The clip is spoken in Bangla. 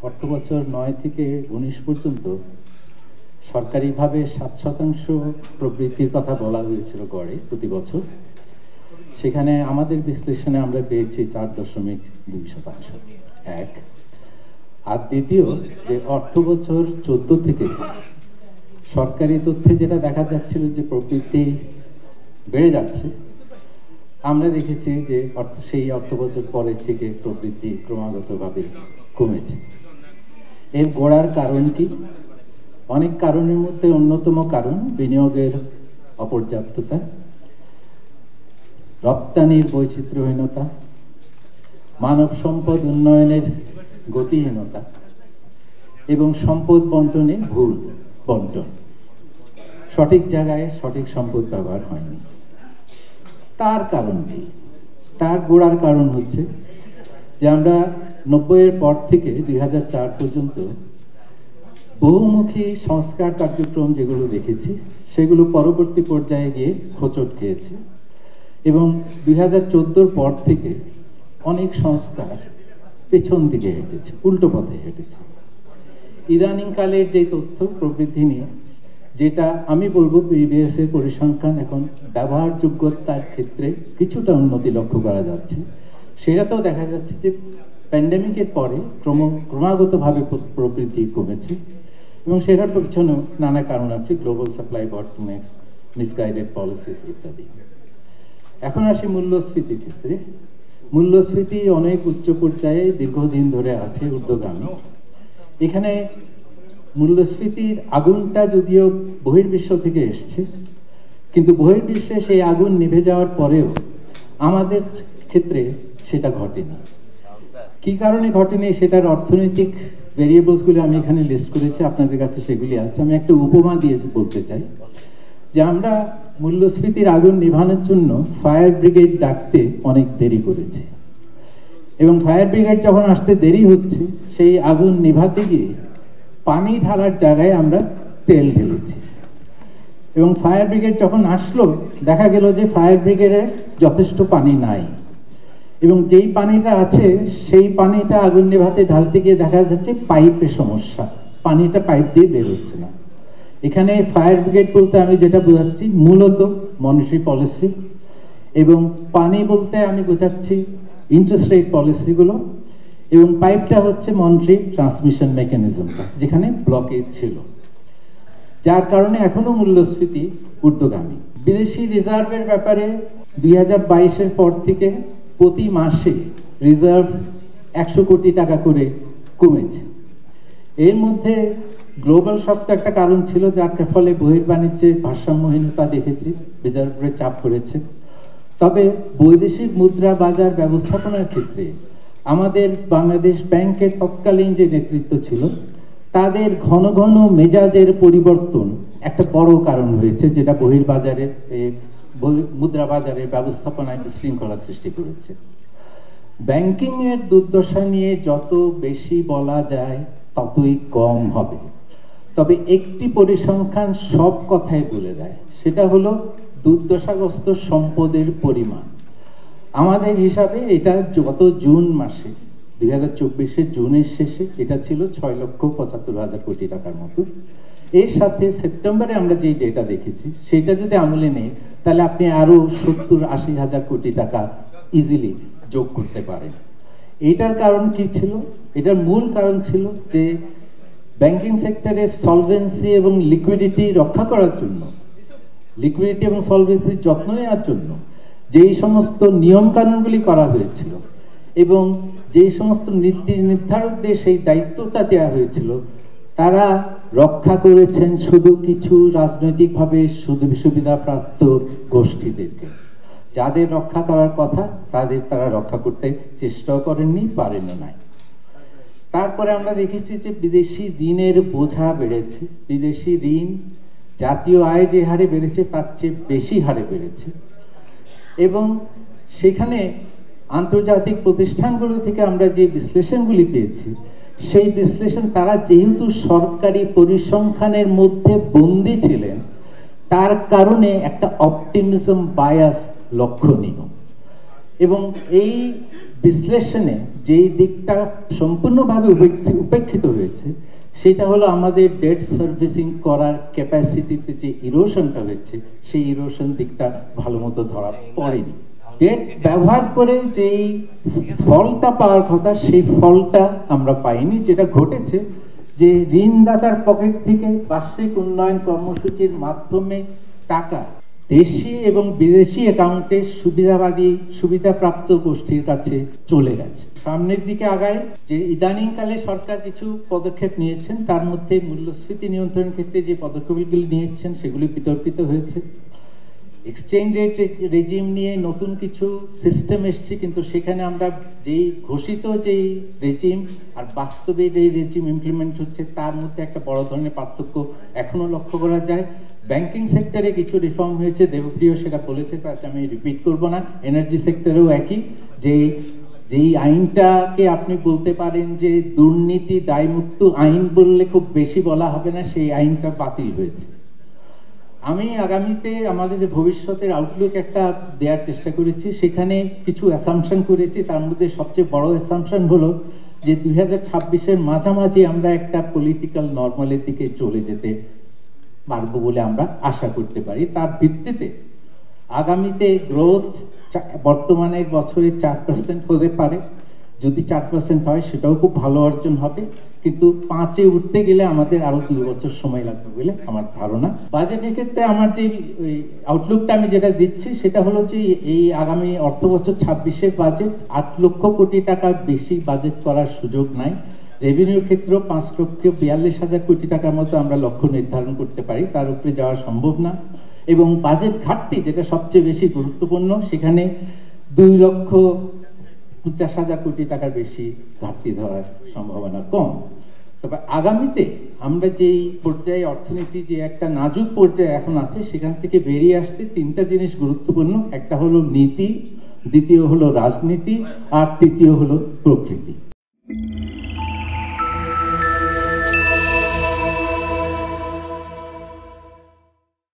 অর্থবছর ৯ থেকে ১৯ পর্যন্ত সরকারিভাবে ৭% প্রবৃদ্ধির কথা বলা হয়েছিল গড়ে প্রতি বছর। সেখানে আমাদের বিশ্লেষণে আমরা পেয়েছি ৪.২%। এক। আর দ্বিতীয়, যে অর্থবছর ১৪ থেকে সরকারি তথ্যে যেটা দেখা যাচ্ছিল যে প্রবৃদ্ধি বেড়ে যাচ্ছে, আমরা দেখেছি যে সেই অর্থবছর পরের থেকে প্রবৃদ্ধি ক্রমাগতভাবে কমেছে। এর গোড়ার কারণ কি? অনেক কারণের মধ্যে অন্যতম কারণ বিনিয়োগের অপর্যাপ্ততা, রপ্তানির বৈচিত্র্যহীনতা, মানব সম্পদ উন্নয়নের গতিহীনতা এবং সম্পদ বন্টনে ভুল বন্টন, সঠিক জায়গায় সঠিক সম্পদ ব্যবহার হয়নি। তার কারণ কি? তার গোড়ার কারণ হচ্ছে যে আমরা ৯০-এর পর থেকে ২০০৪ পর্যন্ত বহুমুখী সংস্কার কার্যক্রম যেগুলো দেখেছি, সেগুলো পরবর্তী পর্যায়ে গিয়ে হোঁচট খেয়েছে এবং ২০১৪-র পর থেকে অনেক সংস্কার পেছন দিকে হেঁটেছে, উল্টো পথে হেঁটেছে। ইদানিংকালের যে তথ্য প্রবৃদ্ধি নিয়ে, যেটা আমি বলবো বিবিএস এর পরিসংখ্যান এখন ব্যবহারযোগ্যতার ক্ষেত্রে কিছুটা উন্নতি লক্ষ্য করা যাচ্ছে, সেটাতেও দেখা যাচ্ছে যে প্যান্ডেমিকের পরে ক্রমাগতভাবে প্রবৃদ্ধি কমেছে এবং সেটার পেছনেও নানা কারণ আছে, গ্লোবাল সাপ্লাই বটলনেকস, মিসগাইডেড পলিসিস ইত্যাদি। এখন আসি মূল্যস্ফীতির ক্ষেত্রে। মূল্যস্ফীতি অনেক উচ্চ পর্যায়ে দীর্ঘদিন ধরে আছে, ঊর্ধ্বগামী। এখানে মূল্যস্ফীতির আগুনটা যদিও বহির্বিশ্ব থেকে এসছে, কিন্তু বহির্বিশ্বে সেই আগুন নিভে যাওয়ার পরেও আমাদের ক্ষেত্রে সেটা ঘটেনি। কি কারণে ঘটেনি সেটার অর্থনৈতিক ভেরিয়েবলসগুলো আমি এখানে লিস্ট করেছি, আপনাদের কাছে সেগুলি আছে। আমি একটা উপমা দিয়ে বলতে চাই যে আমরা মূল্যস্ফীতির আগুন নিভানোর জন্য ফায়ার ব্রিগেড ডাকতে অনেক দেরি করেছি এবং ফায়ার ব্রিগেড যখন আসতে দেরি হচ্ছে, সেই আগুন নিভাতে গিয়ে পানি ঢালার জায়গায় আমরা তেল ঢেলেছি এবং ফায়ার ব্রিগেড যখন আসলো দেখা গেল যে ফায়ার ব্রিগেডের যথেষ্ট পানি নাই এবং যেই পানিটা আছে সেই পানিটা আগুন নেভাতে ঢালতে গিয়ে দেখা যাচ্ছে পাইপের সমস্যা, পানিটা পাইপ দিয়ে বের হচ্ছে না। এখানে ফায়ার ব্রিগেড বলতে আমি যেটা বোঝাচ্ছি মূলত মনিটারি পলিসি, এবং পানি বলতে আমি বোঝাচ্ছি ইন্টারেস্ট রেট পলিসিগুলো, এবং পাইপটা হচ্ছে মনিটারি ট্রান্সমিশন মেকানিজমটা, যেখানে ব্লকেজ ছিল, যার কারণে এখনো মূল্যস্ফীতি ঊর্ধ্বগামী। বিদেশি রিজার্ভের ব্যাপারে ২০২২-এর পর থেকে প্রতি মাসে রিজার্ভ ১০০ কোটি টাকা করে কমেছে। এর মধ্যে গ্লোবাল শক তো একটা কারণ ছিল, যার ফলে বহির্বাণিজ্যে ভারসাম্যহীনতা দেখেছি, রিজার্ভের চাপ পড়েছে। তবে বৈদেশিক মুদ্রা বাজার ব্যবস্থাপনার ক্ষেত্রে আমাদের বাংলাদেশ ব্যাংকের তৎকালীন যে নেতৃত্ব ছিল, তাদের ঘন ঘন মেজাজের পরিবর্তন একটা বড় কারণ হয়েছে, যেটা বহির্বাজারের মুদ্রা বাজারের ব্যবস্থাপনায় বিশৃঙ্খলা সৃষ্টি করেছে। ব্যাংকিংয়ের দুর্দশা নিয়ে যত বেশি বলা যায় ততই কম হবে। তবে একটি পরিসংখ্যান সব কথাই বলে দেয়, সেটা হলো দুর্দশাগ্রস্ত সম্পদের পরিমাণ। আমাদের হিসাবে এটা গত জুন মাসে ২০২৪-এর জুনের শেষে এটা ছিল ৬,৭৫,০০০ কোটি টাকার মতো। এর সাথে সেপ্টেম্বরে আমরা যেই ডেটা দেখেছি সেটা যদি আমলে নেই, তাহলে আপনি আরও ৭০-৮০ হাজার কোটি টাকা ইজিলি যোগ করতে পারেন। এটার কারণ কি ছিল? এটার মূল কারণ ছিল যে ব্যাংকিং সেক্টরে সলভেন্সি এবং লিকুইডিটি রক্ষা করার জন্য, লিকুইডিটি এবং সলভেন্সির যত্ন নেওয়ার জন্য যেই সমস্ত নিয়মকানুনগুলি করা হয়েছিল এবং যেই সমস্ত নীতি নির্ধারকদের সেই দায়িত্বটা দেওয়া হয়েছিল, তারা রক্ষা করেছেন শুধু কিছু রাজনৈতিকভাবে সুবিধাপ্রাপ্ত গোষ্ঠীদেরকে। যাদের রক্ষা করার কথা তারা রক্ষা করতে চেষ্টাও করেননি, পারেনও নাই। তারপরে আমরা দেখেছি যে বিদেশি ঋণের বোঝা বেড়েছে। বিদেশি ঋণ জাতীয় আয় যে হারে বেড়েছে তার চেয়ে বেশি হারে বেড়েছে এবং সেখানে আন্তর্জাতিক প্রতিষ্ঠানগুলো থেকে আমরা যে বিশ্লেষণগুলি পেয়েছি, সেই বিশ্লেষণ তারা যেহেতু সরকারি পরিসংখ্যানের মধ্যে বন্দী ছিলেন, তার কারণে একটা অপটিমিজম বায়াস লক্ষণীয় এবং এই বিশ্লেষণে যেই দিকটা সম্পূর্ণভাবে উপেক্ষিত হয়েছে সেটা হলো আমাদের ডেট সার্ভিসিং করার ক্যাপাসিটিতে যে ইরোশনটা হয়েছে সেই ইরোশন দিকটা ভালো মতো ধরা পড়েনি। ডেট ব্যবহার করে যেই ফলটা পাওয়ার কথা সেই ফলটা আমরা পাইনি। যেটা ঘটেছে যে ঋণদাতার পকেট থেকে বার্ষিক উন্নয়ন কর্মসূচির মাধ্যমে টাকা দেশি এবং বিদেশি অ্যাকাউন্টে সুবিধাপ্রাপ্ত গোষ্ঠীর কাছে চলে গেছে। সামনের দিকে আগায় যে ইদানিংকালে সরকার কিছু পদক্ষেপ নিয়েছেন, তার মধ্যে মূল্যস্ফীতি নিয়ন্ত্রণের ক্ষেত্রে যে পদক্ষেপগুলি নিয়েছেন সেগুলি বিতর্কিত হয়েছে। এক্সচেঞ্জ রেট রেজিম নিয়ে নতুন কিছু সিস্টেম এসছে, কিন্তু সেখানে আমরা যেই ঘোষিত যেই রেজিম আর বাস্তবে যে রেজিম ইমপ্লিমেন্ট হচ্ছে তার মধ্যে একটা বড় ধরনের পার্থক্য এখনো লক্ষ্য করা যায়। ব্যাংকিং সেক্টরে কিছু রিফর্ম হয়েছে, দেবপ্রিয় সেটা বলেছে, তার আমি রিপিট করব না। এনার্জি সেক্টরেও একই, যেই আইনটাকে আপনি বলতে পারেন যে দুর্নীতি দায়মুক্ত আইন বললে খুব বেশি বলা হবে না, সেই আইনটা বাতিল হয়েছে। আমি আগামীতে আমাদের যে ভবিষ্যতের আউটলুক একটা দেওয়ার চেষ্টা করেছি, সেখানে কিছু অ্যাসাম্পশন করেছি। তার মধ্যে সবচেয়ে বড় অ্যাসাম্পশন হলো যে 2026-এর মাঝামাঝি আমরা একটা পলিটিক্যাল নর্মালের দিকে চলে যেতে পারবো বলে আমরা আশা করতে পারি। তার ভিত্তিতে আগামীতে গ্রোথ বর্তমানের বছরে 4% হতে পারে। যদি 4% হয় সেটাও খুব ভালো অর্জন হবে, কিন্তু 5-এ উঠতে গেলে আমাদের আরো 2 বছর সময় লাগবে বলে আমার ধারণা। বাজেটের ক্ষেত্রে আমার যে আউটলুকটা আমি যেটা দিচ্ছি সেটা হলো যে এই আগামী অর্থ বছর 26-এর বাজেট 8 লক্ষ কোটি টাকা বেশি বাজেট করার সুযোগ নাই। রেভিনিউর ক্ষেত্রেও 5,42,000 কোটি টাকার মতো আমরা লক্ষ্য নির্ধারণ করতে পারি, তার উপরে যাওয়া সম্ভব না। এবং বাজেট ঘাটতি যেটা সবচেয়ে বেশি গুরুত্বপূর্ণ, সেখানে 2,50,000 কোটি টাকার বেশি ঘাটতি ধরার সম্ভাবনা কম। তবে আগামীতে আমরা যেই পর্যায়ে অর্থনীতি যে একটা নাজুক পর্যায়ে এখন আছে, সেখান থেকে বেরিয়ে আসতে 3টা জিনিস গুরুত্বপূর্ণ। একটা হলো নীতি, দ্বিতীয় হলো রাজনীতি, আর তৃতীয় হলো প্রকৃতি।